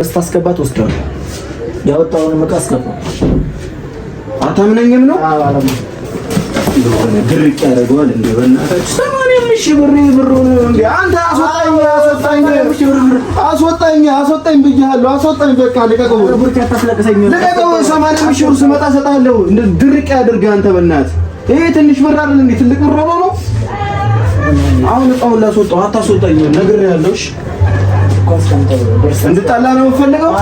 ስታስገባት ወስደዋል። ያወጣውን መቃ አስገባ። አታምነኝም ነው? አዎ አላም ድርቅ ያደርገዋል እንደ በእናታችሁ 80,000 ብር ነው እንዴ? አንተ አስወጣኝ ብያለሁ። አስወጣኝ በቃ ልቀቀው። ብር ታስለቅሰኝ ነው። ልቀቀው። 80,000 ብር ስመጣ እሰጥሃለሁ። እንደ ድርቅ ያድርግህ አንተ በእናትህ። ይሄ ትንሽ ብር አይደል እንዴ? ትልቅ ብር ነው። አሁን እቃውን ላስወጣው። አታስወጣኝ ነግሬሃለሁ። እሺ እንድጣላ ነው የምፈልገው።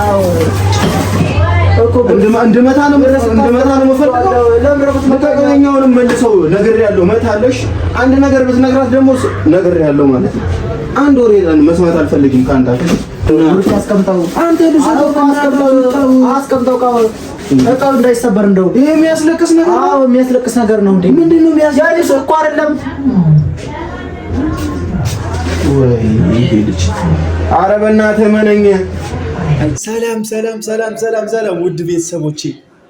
እንድመታ ነው የምፈልገው። ለምረኛውንም መልሰው ነግሬሃለሁ። መታለሽ አንድ ነገር ብትነግራት ደግሞ ነግሬሃለሁ ማለት ነው። አንድ ወሬ መስማት አልፈልግም ካንተ። አስቀምጠው አንተ አስቀምጠው እቃው እንዳይሰበር እንደው ይሄ የሚያስለቅስ ነገር ነው። አዎ የሚያስለቅስ ነገር ነው እንዴ? ምንድነው የሚያስለቅስ? እኮ አይደለም ወይ ይሄ ልጅ። ኧረ በእናትህ መነኝ። ሰላም ውድ ቤተሰቦቼ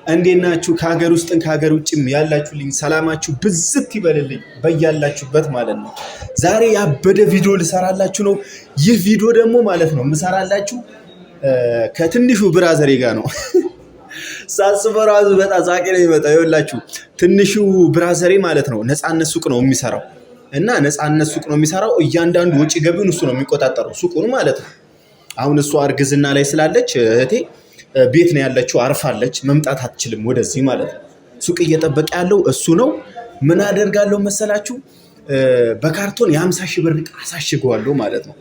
እንዴት ናችሁ? ከሀገር ውስጥም ከሀገር ውጭም ያላችሁልኝ ሰላማችሁ ብዝት ይበልልኝ በያላችሁበት ማለት ነው። ዛሬ ያበደ ቪዲዮ ልሰራላችሁ ነው። ይህ ቪዲዮ ደግሞ ማለት ነው የምሰራላችሁ ከትንሹ ብራዘሬ ጋር ነው። ሳስበው ራሱ በጣም ሳቄ ነው የሚመጣው። ይኸውላችሁ ትንሹ ብራዘሬ ማለት ነው ነፃነት ሱቅ ነው የሚሰራው እና ነፃነት ሱቅ ነው የሚሰራው። እያንዳንዱ ወጪ ገቢውን እሱ ነው የሚቆጣጠረው ሱቁን ማለት ነው። አሁን እሷ እርግዝና ላይ ስላለች እህቴ ቤት ነው ያለችው፣ አርፋለች፣ መምጣት አትችልም ወደዚህ ማለት ነው። ሱቅ እየጠበቀ ያለው እሱ ነው። ምን አደርጋለሁ መሰላችሁ? በካርቶን የ50,000 ብር ዕቃ አሳሽገዋለሁ ማለት ነው።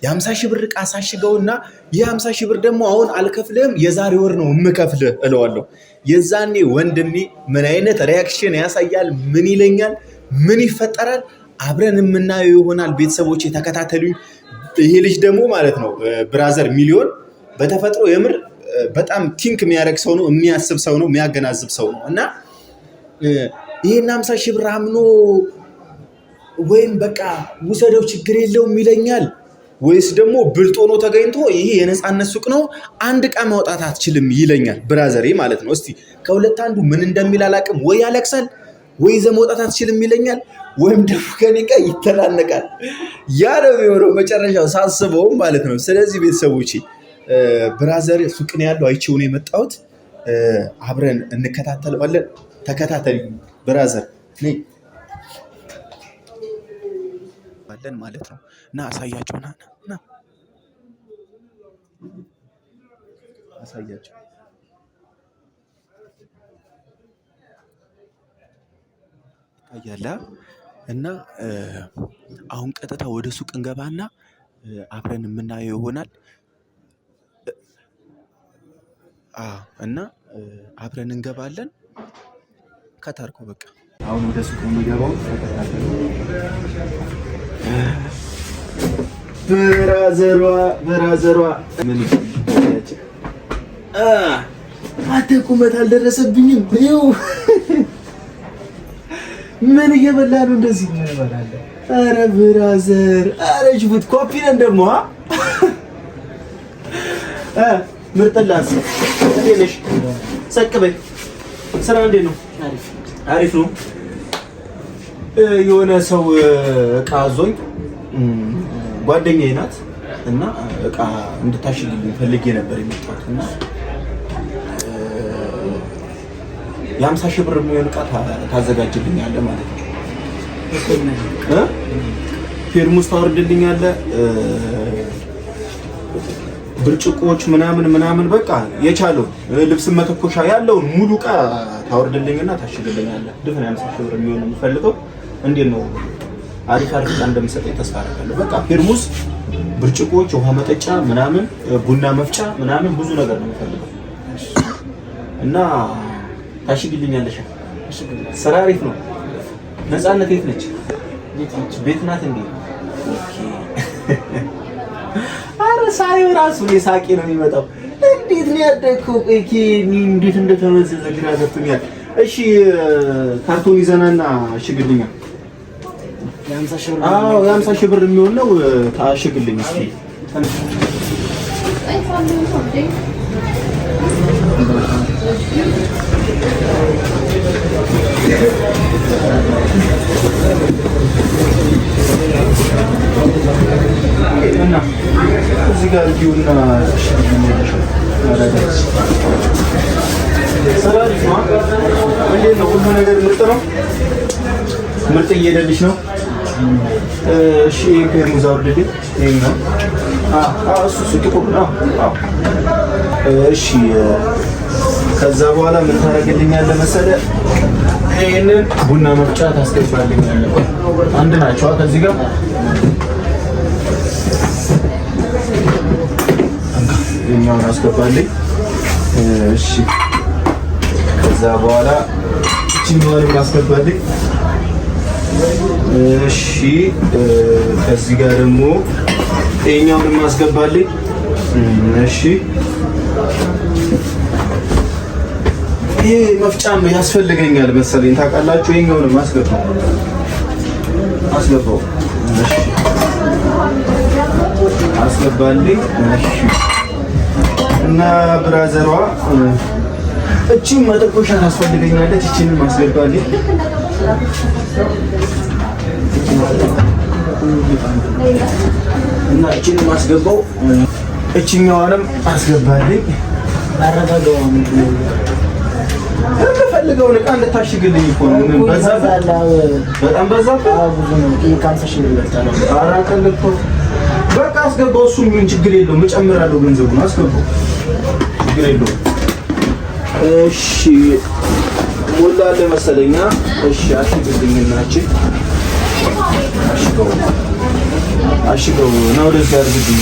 የ50,000 ብር ዕቃ አሳሽገውና የ50,000 ብር ደግሞ አሁን አልከፍልህም የዛሬ ወር ነው የምከፍልህ እለዋለሁ። የዛኔ ወንድሜ ምን አይነት ሪያክሽን ያሳያል፣ ምን ይለኛል፣ ምን ይፈጠራል አብረን የምናየው ይሆናል። ቤተሰቦቼ ተከታተሉኝ። ይሄ ልጅ ደግሞ ማለት ነው ብራዘር ሚሊዮን በተፈጥሮ የምር በጣም ቲንክ የሚያደርግ ሰው ነው፣ የሚያስብ ሰው ነው፣ የሚያገናዝብ ሰው ነው እና ይሄን 50,000 ብር አምኖ ወይም በቃ ውሰደው ችግር የለውም ይለኛል፣ ወይስ ደግሞ ብልጦ ነው ተገኝቶ ይሄ የነፃነት ሱቅ ነው አንድ ዕቃ ማውጣት አትችልም ይለኛል ብራዘሬ ማለት ነው። እስቲ ከሁለት አንዱ ምን እንደሚል አላውቅም። ወይ ያለቅሳል ወይ ይዘህ መውጣት አትችልም ይለኛል፣ ወይም ደግሞ ከኔ ጋር ይተናነቃል። ያ ነው የሚሆነው መጨረሻው ሳስበውም ማለት ነው። ስለዚህ ቤተሰቦቼ ብራዘር ሱቅ ነው ያለው፣ አይቼው ነው የመጣሁት። አብረን እንከታተለዋለን። ተከታተሉ ብራዘር ነይ ባለን ማለት ነው። እና አሳያቸው ና አሳያቸው። አያላ እና አሁን ቀጥታ ወደ ሱቅ እንገባና አብረን የምናየው ይሆናል። እና አብረን እንገባለን። ከታርኮ በቃ አሁን ወደ ሱቅ የሚገባው ብራዘሯ ምን ይችላል? አንተ ቁመት አልደረሰብኝም። ይኸው ምን እየበላ ነው እንደዚህ? ኧረ ብራዘር፣ ኧረ ጅቡት ኮፒ ነን ደግሞ ምርጥላስ እንዴት ነሽ? ሰቅ በይ። ስራ እንዴት ነው? አሪፍ ነው። የሆነ ሰው ዕቃ አዞኝ ጓደኛዬ ናት እና ዕቃ እንድታሽግልኝ ፈልጌ ነበር የመጣሁት እና የ50,000 ብር የሚሆን ዕቃ ታዘጋጅልኛለህ ማለት ነው። ፌርሙስ ታወርድልኛለህ፣ ብርጭቆች ምናምን በቃ የቻለው ልብስ መተኮሻ ያለውን ሙሉ ዕቃ ታወርድልኝና ታሽግልኛለህ። ድፍን 50,000 ብር የሚሆን የምፈልገው እንዴት ነው? አሪፍ ዕቃ እንደምሰጠኝ ተስፋ አደርጋለሁ። በቃ ፌርሙስ፣ ብርጭቆች፣ ውሃ መጠጫ ምናምን፣ ቡና መፍጫ ምናምን ብዙ ነገር ነው የምፈልገው እና ታሽግልኛለሽ። ስራ አሪፍ ነው። ነፃነት የት ነች? ቤት ናት እንዴ? ኦኬ። አረ ሳይው ራሱ የሳቄ ነው የሚመጣው። እንዴት ነው ያደግከው? እኪ እንዴት እንደተመዘዘ ግራ ገብቶኛል። እሺ ካርቶን ይዘናና አሽግልኛ። የ50,000 ብር የሚሆን ነው። ታሽግልኝ እስኪ። እዚህ ጋር ዲውና ሰላም ነው። እንዴት ነው? ሁሉ ነገር ምርጥ ነው። ምርጥ እየሄደልሽ ነው። እሺ ፔርሙዝ አውርድልኝ። ይሄኛው እሱ ጥቁር ነው። እሺ ከዛ በኋላ ምን ታደርግልኛለህ መሰለህ? ይሄንን ቡና መፍጫ ታስገባልኛለህ። አንድ ናቸው ከዚህ ጋር ይሄኛውን አስገባልኝ። እሺ ከዛ በኋላ እቺኛውንም አስገባልኝ። እሺ ከዚህ ጋር ደግሞ ይሄኛውንም አስገባልኝ። እሺ ይሄ መፍጫም ያስፈልገኛል መሰለኝ ታውቃላችሁ። ይሄኛውንም አስገባው። እሺ አስገባልኝ። እሺ እና ብራዘሯ እቺን መጠቆሻ ታስፈልገኛለች። እቺንም አስገባልኝ። እና እቺንም አስገባው። እቺኛዋንም አስገባልኝ። አረጋጋው ምንድነው የምፈልገውን ዕቃ እንድታሽግልኝ እኮ ነው። ምን በዛ በጣም በዛ ብዙ ነው። ከ50 ሺህ ብር ይበልጣል። አራቀልኩ በቃ አስገባው። እሱም ምን ችግር የለውም። እጨምራለሁ ገንዘቡን። አስገባው፣ ችግር የለውም። እሺ ሞላለ መሰለኛ። እሺ አሽግልኝና እቺ አሽገው ነው ወደዚህ አድርግልኝ።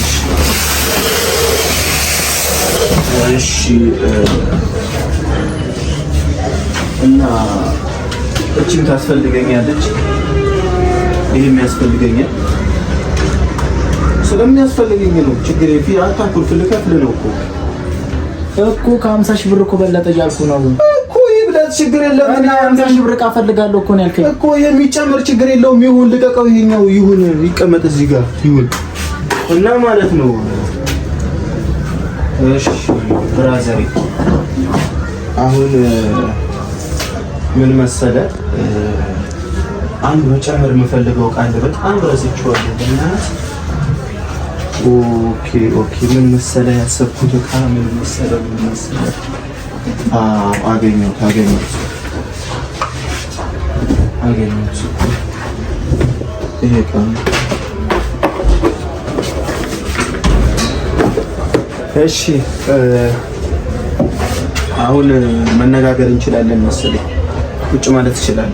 እሺ እና እቺም ታስፈልገኛለች። ይሄም ያስፈልገኛል። ስለሚያስፈልገኝ ነው። ችግር የለም። አታኩርፍ ልከፍል ነው እኮ ከ50 ሺህ ብር እኮ በለጠ እያልኩ ነው እኮ። ይብለጥ ችግር የለም። እና 50 ሺህ ብር ዕቃ ፈልጋለሁ እኮ ነው ያልከኝ እኮ። የሚጨምር ችግር የለውም። ይሁን ልቀቀው። ይሄኛው ይሁን ይቀመጥ እዚህ ጋር ይሁን እና ማለት ነው። እሺ ብራዘሪ አሁን ምን መሰለ አንድ መጨመር የምፈልገው ቃል በጣም ረስቼዋለሁ። ኦኬ ምን መሰለ ያሰብኩት ዕቃ ምን መሰለ አገኘሁት ይሄ ዕቃ እሺ አሁን መነጋገር እንችላለን መሰለኝ። ቁጭ ማለት ይችላል።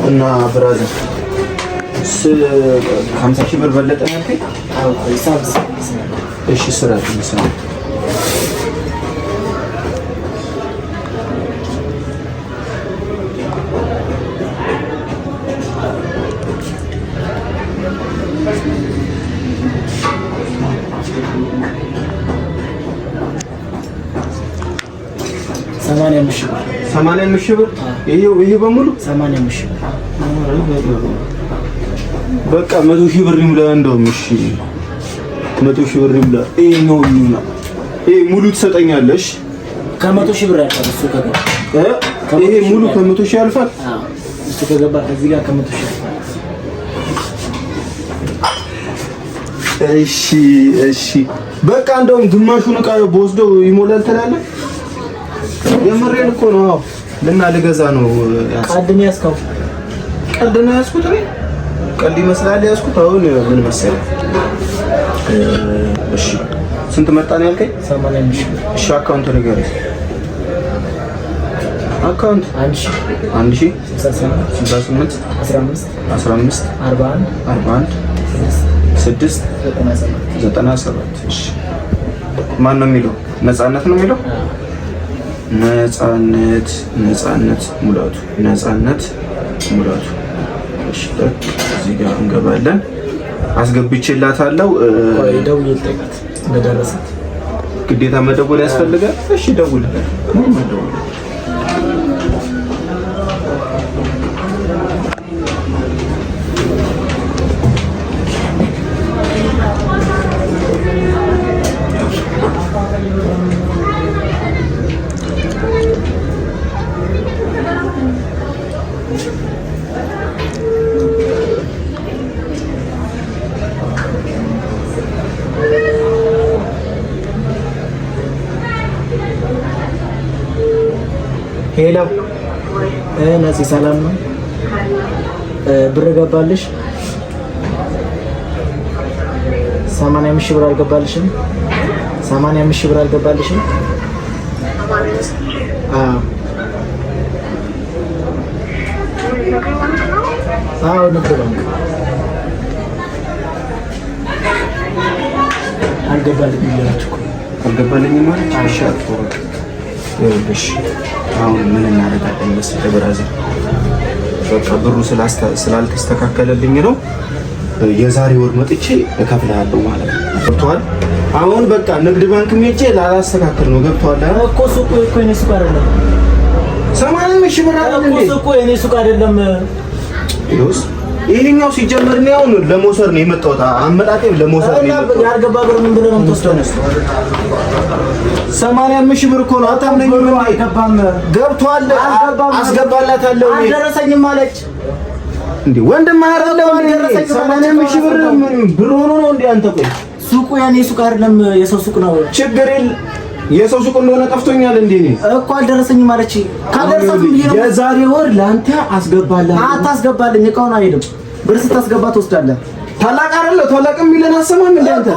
እና ብራዘር 50 ሺህ ብር በለጠ ነው ያልከኝ? አዎ እሺ ስራ ትንሳለህ። ሰማንያ አምስት ሺህ ብር ይሄ በሙሉ 85 ሺህ ብር በቃ 100 ሺህ ብር ይሙላ። እንደውም እሺ 100 ሺህ ብር ይሙላ። ይሄኛው ይሙላ። ይሄ ሙሉ ትሰጠኛለሽ? ከ100 ሺህ ብር ያልፋል እሱ ከገባ ይሄ ሙሉ ከ100 ሺህ ያልፋል። አዎ እሱ ከገባ ከዚህ ጋር ከ100 ሺህ ያልፋል። እሺ በቃ እንደውም ግማሹን ዕቃ በወስደው ይሞላል ትላለህ? የምሬን እኮ ነው። አዎ ልገዛ ነው። ቀልድ ነው ያዝከው? ቀልድ ነው ያዝኩት። ቀልድ ይመስላል ያዝኩት። አሁን ምን መሰለህ? እሺ ስንት መጣ ነው ያልከኝ? 85 ሺህ። እሺ አካውንት ንገረኝ። አካውንት 1000 68 15 41 6 97። እሺ ማን ነው የሚለው? ነፃነት ነው የሚለው? ነፃነት ሙላቱ። እሺ እዚህ ጋር እንገባለን። አስገብቼላታለሁ። ደውዬ ልጠይቃት እንደደረሰት። ግዴታ መደወል ያስፈልጋል? እሺ ደውልልኝ። ነፂ ሰላም ነው? ብር ገባልሽ? 85 ሺህ ብር አልገባልሽም? 85 ሺህ ብር አልገባልሽም? አዎ ንግድ ባንክ አልገባልኝም እያለች እኮ አልገባልኝም ማለት ይሻላል። እሺ አሁን ምን እናደርጋለን መሰለህ ብራዘር፣ በቃ ብሩ ስላልተስተካከለልኝ ነው የዛሬ ወር መጥቼ እከፍልሃለሁ ማለት ነው። ገብቶሃል? አሁን በቃ ንግድ ባንክ ሄጄ ላላስተካክል ነው። ገብቶሃል እኮ ሱቁ እኮ የኔ ሱቅ አይደለም። 80 ሺህ ብር አይደለም እኮ ሱቁ የኔ ሱቅ አይደለም። ይኸውስ ይሄኛው ሲጀመር ነው አሁን ለመውሰድ ነው የመጣሁት። አመጣጤም ለመውሰድ ነው የመጣሁት። ያልገባ ብር ምን ብለህ ነው የምትወስደው? 85 ሺህ ብር እኮ ነው። አታምነኝ? አይገባም። ገብቶሃል? አስገባላታለሁ። አልደረሰኝም አለች እንዴ ወንድም አይደለም አልደረሰኝ። 85 ሺህ ብር ሆኖ ነው እንዴ? አንተ ቆይ ሱቁ የኔ ሱቅ አይደለም የሰው ሱቅ ነው። ችግር የሰው ሱቅ እንደሆነ ጠፍቶኛል እንዴ? እኮ አልደረሰኝም አለች። ካልደረሰኝ የዛሬ ወር ላንተ አስገባለሁ። አታስገባልኝ፣ እቃውን አይደለም ብር ስታስገባ ትወስዳለህ። ታላቅ አይደለም ታላቅም ይለን አሰማም እንዴ? አንተ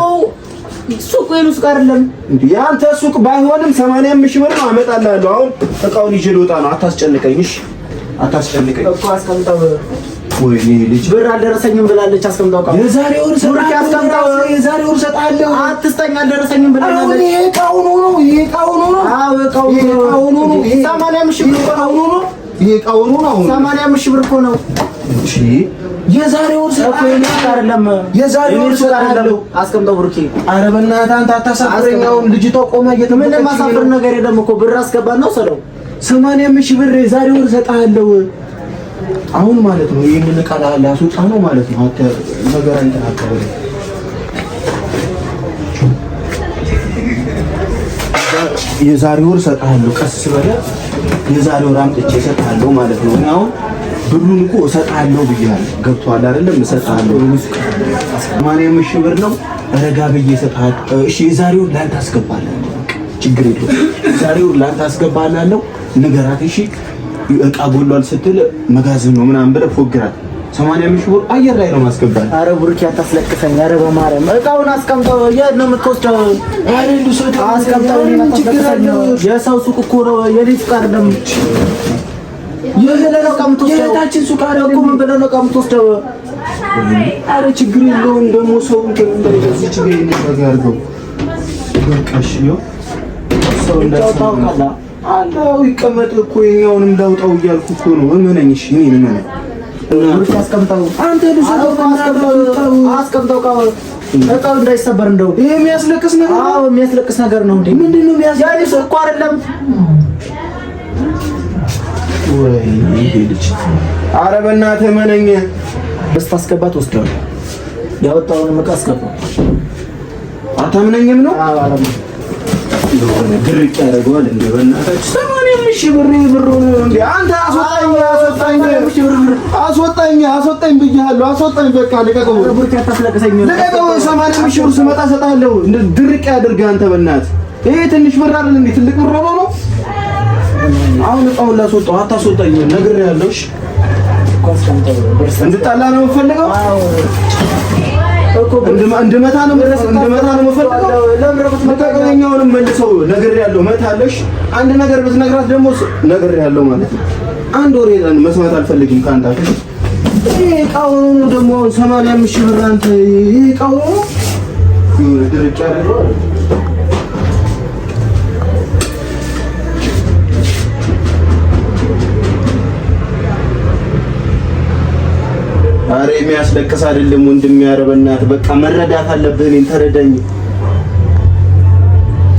ሱቁ የኔ ሱቅ አይደለም እንዴ? ያንተ ሱቅ ባይሆንም 85 ሺህ ብር ነው አመጣልሃለሁ። አሁን እቃውን ይዤ ልወጣ ነው። አታስጨንቀኝ እሺ? አታስጨንቀኝ እኮ አስቀምጠው። ወይኔ ልጅ ብር አልደረሰኝም ብላለች። አስቀምጠው እቃውን። የዛሬ ወር ሰጣለሁ። አትስጠኝ አልደረሰኝም ብላለች። ይሄ እቃው ነው። ይሄ እቃው ነው። አዎ እቃው ነው። 85 ሺህ ብር እኮ ነው። ይሄ እቃው ነው። 85 ሺህ ብር እኮ ነው። እሺ የዛሬ ወር አይደለም። የዛሬ ወር ሰጣለሁ። አስቀምጠው ብሩኬ። ኧረ በእናትህ አንተ አታሳፍረኝ። አሁን ልጅቷ ቆማ ምን ማሳፈር ነገር የለም እኮ ብር አስገባና ወሰደው። 85 ሺህ ብር የዛሬ ወር ሰጣለሁ። አሁን ማለት ነው ይሄንን ቃል ላስወጣ ነው ማለት ነው። አተ ነገር አንተናከበረ የዛሬ ወር ሰጣለሁ። ቀስ በለ የዛሬ ወር አምጥቼ ሰጣለሁ ማለት ነው። አሁን ብሩን እኮ ሰጣለሁ ብያለሁ። ገብቶሃል አይደለም? ሰጣለሁ 85 ሺህ ብር ነው። ረጋ ብዬ ሰጣለሁ። እሺ የዛሬ ወር ላንተ አስገባለሁ። ችግር የለውም። የዛሬ ወር ላንተ አስገባለሁ። ንገራት እሺ። እቃ ጎሏል ስትል መጋዘን ነው ምናምን ብለህ ፎግራት። 85 ሺህ ብር አየር ላይ ነው ማስገባት። አረ ቡርኪ አታስለቅሰኝ። አረ በማርያም እቃውን አስቀምጠው። የት ነው የምትወስደው? አረ ልውሰድ። አስቀምጠው። የሰው ሱቅ እኮ ነው የኔ ሱቅ አይደለም። የሌላ ነው የምትወስደው? የታችን ሱቅ አይደለም እኮ ምን ብለህ ነው የምትወስደው? አረ ችግር የለውም ደግሞ ሰው እንደዚህ ችግር የለም ያርገው። በቃ እሺ ነው ሰው እንዳታውቃላ አላው ይቀመጥ እኮ የኛውንም ላውጣው እያልኩ እኮ ነው። እመነኝ እሺ እኔ ነኝ ብሩክ አስቀምጠው። አንተ ልጅ አስቀምጠው። እቃው እንዳይሰበር እንደው ይሄ የሚያስለቅስ ነገር ነው። አዎ የሚያስለቅስ ነገር ነው እንዴ? ምንድነው የሚያስለቅስ? እኮ አይደለም ወይ ይሄ ልጅ። ኧረ በእናትህ እመነኝ። በስታስገባት ወስደው ያወጣውን እቃ አስገባው። አታምነኝም ነው? አዎ አላም የሆነ ድርቅ ያደርገዋል እንዴ? በእናትህ 85 ሺህ ብር ነው እንዴ? አንተ አስወጣኝ ብያለሁ። አስወጣኝ በቃ ልቀቀው። ብሩክ አታስለቅሰኝ። ልቀቀው። 85 ሺህ ብር ስመጣ እሰጥሃለሁ። ድርቅ ያድርግህ አንተ በእናትህ። ይሄ ትንሽ ብር አይደል እንዴ? ትልቅ ብር ነው። አሁን እቃውን ላስወጣው። አታስወጣኝ ነግሬሃለሁ። እሺ እንድጣላ ነው የምፈልገው? አዎ እኮ እንድመታ ነው የምፈልገው። ለምረኛውንም መልሰው ነግሬሃለሁ። መታለሽ አንድ ነገር ብትነግራት ደግሞ ነግሬሃለሁ ማለት ነው። አንድ ወሬ መስማት አልፈልግም ካንተ። ይሄ እቃው ነው ደግሞ 85 ሺህ ብር አንተ። ይሄ እቃው ነው ድርቅ ያደርገዋል። ኧረ የሚያስለቅስ አይደለም ወንድሜ። ኧረ በእናትህ በቃ መረዳት አለብህ። እኔን ተረዳኝ።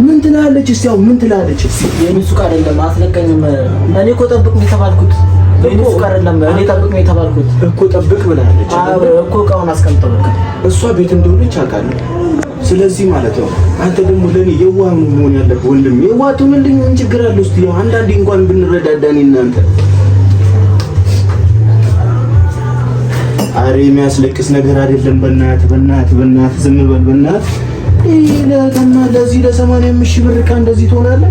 ምን ትላለች? እስቲ አሁን ምን ትላለች? የኔ ሱቅ አይደለም አስለቀኝም። እኔ እኮ ጠብቅ ነው የተባልኩት። የኔ ሱቅ አይደለም እኔ ጠብቅ ነው የተባልኩት እኮ። ጠብቅ ብላለች። አዎ እኮ እቃውን አስቀምጠው በቃ። እሷ ቤት እንደሆነች አውቃለሁ። ስለዚህ ማለት ነው አንተ ደግሞ ለኔ የዋህ መሆን ያለብህ ወንድሜ። የዋህ ትሆንልኝ ምን ችግር አለው? እስቲ አንዳንዴ እንኳን ብንረዳዳ እኔ እናንተ። ኧረ የሚያስለቅስ ነገር አይደለም። በእናትህ ዝም በል በእናትህ። ይሄ ለዚህ ለ85 ሺህ ብር ዕቃ እንደዚህ ትሆናለህ?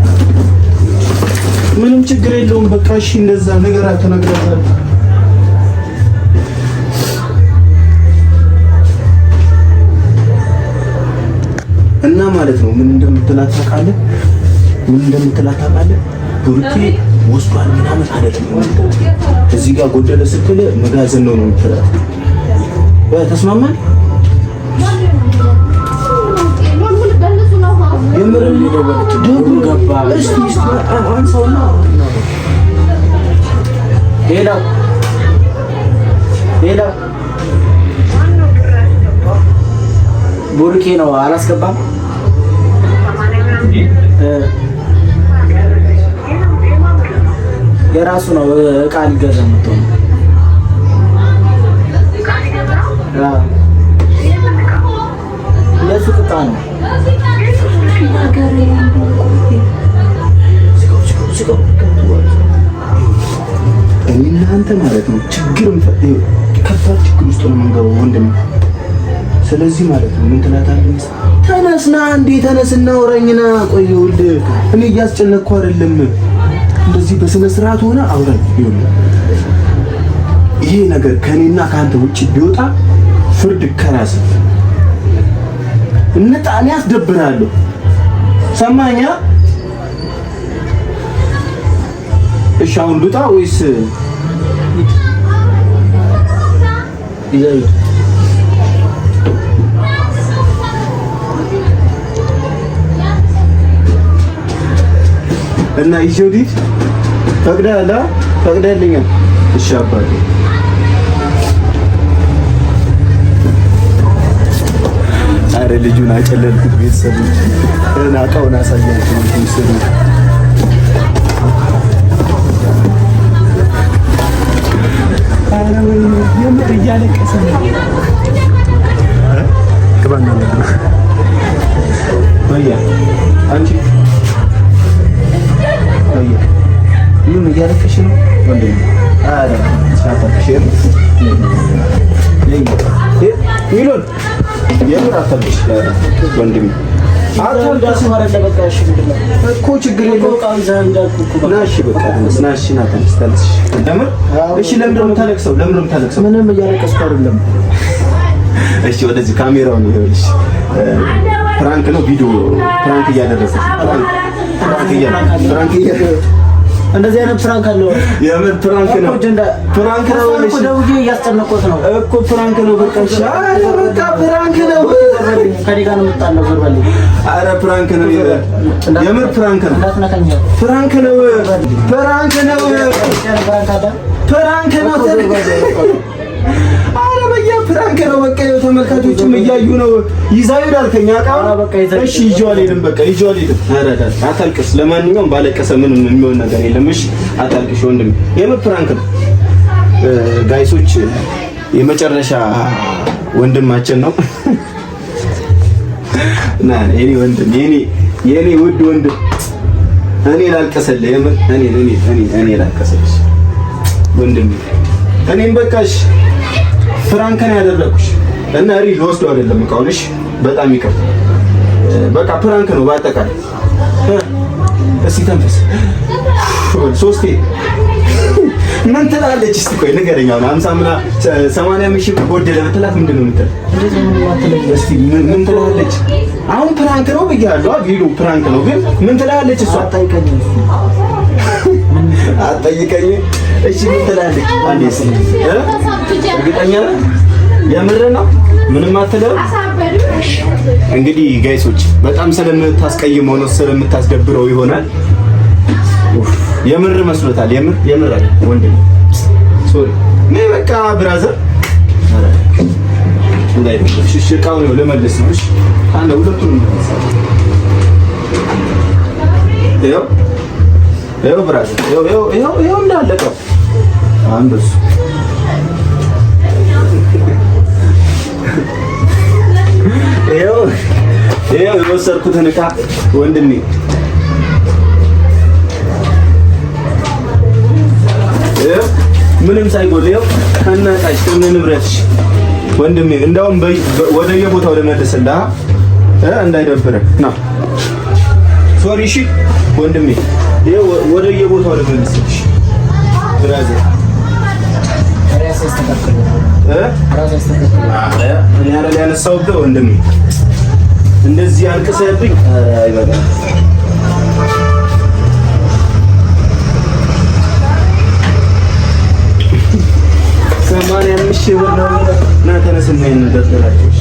ምንም ችግር የለውም። በቃ እሺ እንደዛ ነገር አትነግራታለሁ እና ማለት ነው። ምን እንደምትላት ታውቃለህ? ቡርኬ ወስዷል ምናምን አይደለም። እዚህ ጋር ጎደለ ስትል መጋዘን ነው የምትላት። ተስማማን? ሌላው ቡርኬ ነው አላስገባም። የራሱ ነው እቃ ሊገዛ መጥቶ ነው። የሱ እቃ ነው። እኔ እናንተ ማለት ነው ችግር ከባድ ችግር ውስጥ ነው የምንገባው ወንድም። ስለዚህ ማለት ነው ምን ትላታለህ? ተነስና እንዴ ተነስና አውራኝና ቆየውል። እኔ እያስጨነቅኩ አይደለም። እንደዚህ በስነ ስርዓት ሆነ አውራኝ ይሁን። ይሄ ነገር ከኔና ካንተ ውጪ ቢወጣ ፍርድ ከራስ እነጣኔ ያስደብራለሁ። ሰማኛ? እሺ አሁን ልውጣ ወይስ ይዘይ? እና ይጆዲት ፈቅደህልኛል? እሺ አባቴ። አረ ልጁን አጨለልኩት። ቤተሰቦች እቃውን አሳያችሁ ይስሩ። አረ የምር እያለቀሰ ነው። ከባና ነው ወያ አንቺ ምን እያለቀሽ ነው ወንድሜ? አረ ሳታከሽ ይሉን የምር አታልቅሽ ወንድሜ። አታልቅሽ ማለት ለበቃሽ እኮ ችግር የለውም። ናሽ በቃ ናሽ ናታንስተልሽ ለምን? እሺ ለምን ነው የምታለቅሰው? ምንም እያለቀስኩ አይደለም። እሺ ወደዚህ ካሜራውን ይኸውልሽ፣ ፕራንክ ነው ቪዲዮ ፕራንክ እያደረሰች ፕራንክ እንደዚህ አይነት ፕራንክ አለው። የምን ፕራንክ ነው? ፕራንክ ነው እኮ ደውዬ እያስጨነቆት ነው እኮ ፕራንክ ነው። በቃ ሻይ በቃ ፕራንክ ነው። ከኔ ጋር ነው የምጣለው ዘርባልኝ። አረ ፕራንክ ነው። የምን ፕራንክ ነው? እንዳትነካኝ። ፕራንክ ነው። ፕራንክ ነው። አረ በያ ፕራንክ ነው። በቃ ተመልካቾችም እያዩ ነው። ይዛው ይላል ከኛ ቃል። እሺ ይዤው አልሄድም። በቃ ይዤው አልሄድም። ኧረ አታልቅስ። ለማንኛውም ባለቀሰ ምንም የሚሆን ነገር የለም። እሺ አታልቅሽ ወንድም። የምን ፕራንክ ነው? ጋይሶች የመጨረሻ ወንድማችን ነው እና የኔ ወንድም የኔ ውድ ወንድም እኔ ላልቀሰልህ። የምን እኔ ላልቀሰልሽ ወንድም። እኔም በቃሽ ፍራንክ ነው ያደረኩሽ እና ሪል ወስዶ አይደለም እቃውን። እሺ በጣም ይከፋ። በቃ ፕራንክ ነው በአጠቃላይ። እስኪ ተንፈስ ሶስቴ። ምን ትላለች? እስቲ ቆይ ንገረኝ። አሁን 80 ሺህ ጎደለ ብትላት ምንድን ነው የምትለው? እስቲ ምን ትላለች? አሁን ፕራንክ ነው ብያለሁ። ቪዲዮ ፕራንክ ነው ግን ምን ትላለች እሷ? አትጠይቀኝ። እሺ ምን ትላለች? አንዴ እስኪ እርግጠኛ ነህ? የምር ነው? ምንም አትለው። እንግዲህ ጋይሶች በጣም ስለምታስቀይመው ነው ስለምታስደብረው ይሆናል። የምር መስሎታል። የምር አይደል ወንድም። ሶሪ ነይ በቃ ብራዘር። እሺ እቃውን ነው ልመልስ ነው። እሺ አንተ ሁለቱንም ይኸው ብራዘር ይኸው እንዳለቀው አንበሱ ይኸው የወሰድኩትን ዕቃ ወንድሜ ምንም ሳይጎል ይኸው ከነቃሽ ከነ ንብረትሽ ወንድሜ። እንዳውም ወደ የቦታው ልመልስልህ እንዳይደብርህ ና ሶሪ እሺ ወንድሜ ወደ የቦታው ልመልስልሽ ብራዘር ራስ ያስተካክል እኔ ያለ ያነሳውብህ ወንድሜ እንደዚህ አልቅሰህብኝ አይበቃም 85 ሺህ ብር ነው እና ተነስና እንደደረላችሁ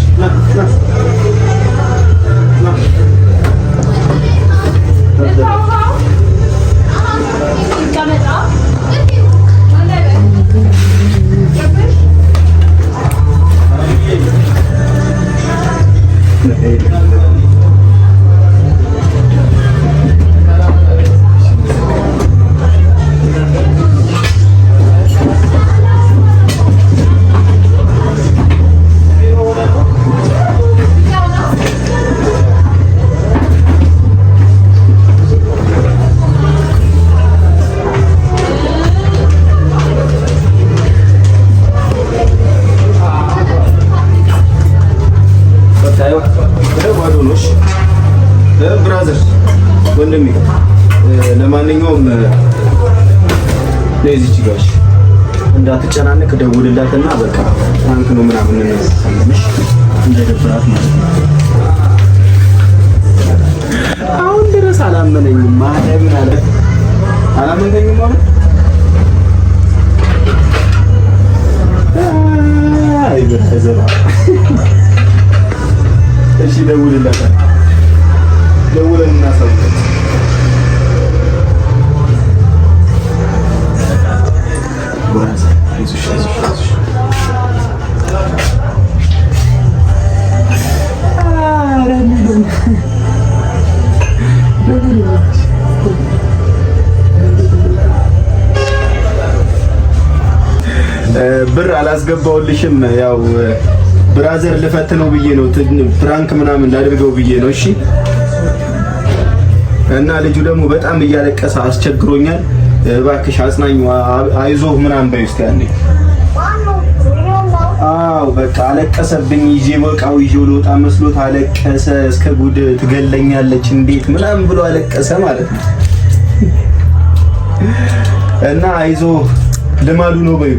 ብራዘር ወንድሜ ለማንኛውም ለዚህ ጋር እንዳትጨናነቅ ደውልላትና በቃ ፍራንክ ነው ምናምን እንነሳለሽ እንዳይደብራት ማለት ነው። አሁን ድረስ አላመነኝም ማለት ምን አለ አላመንከኝም ማለት አይ ብራዘር እሺ ደውልላታ ደውለን እናሳውቃለን። ብራዘር አይዞሽ ብር አላስገባውልሽም ያው ብራዘር ልፈትነው ብዬ ነው ፍራንክ ምናምን እንዳደርገው ብዬ ነው። እሺ እና ልጁ ደግሞ በጣም እያለቀሰ አስቸግሮኛል። እባክሽ አጽናኝ አይዞህ ምናምን በይ እስኪ አንዴ። አዎ በቃ አለቀሰብኝ። ይዤ በቃው ይዤው ልወጣ መስሎት አለቀሰ። እስከ ጉድ ትገለኛለች እንዴት ምናምን ብሎ አለቀሰ ማለት ነው። እና አይዞህ ልማዱ ነው በይ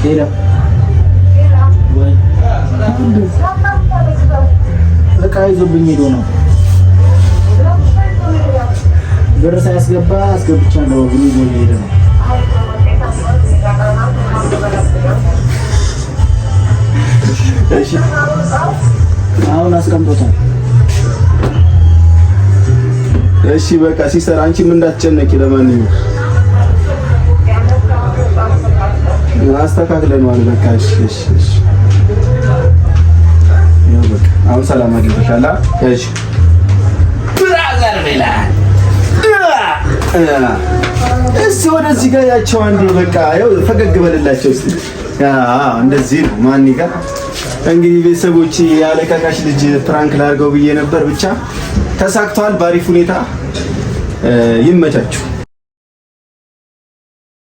ሄሎ በቃ ይዞብኝ ሄዶ ነው ብር ሳያስገባ አስገብቻለሁ ብሎ ይዞ ሄደ ነው። እሺ አሁን አስቀምጦታል። እሺ በቃ ሲሰራ አንቺም እንዳትጨነቂ ለማንኛውም አስተካክለናል። በቃ እሺ ያው በቃ አሁን ሰላም አግኝተሻል። እሺ ብራዘር ቢላ እስኪ ወደዚህ ጋር ያቸው አንዴ በቃ ያው ፈገግ በልላቸው እስኪ። እንደዚህ ነው ማን ጋር እንግዲህ ቤተሰቦች ያለቃቃሽ ልጅ ፍራንክ ላድርገው ብዬ ነበር። ብቻ ተሳክቷል በአሪፍ ሁኔታ። ይመቻችሁ።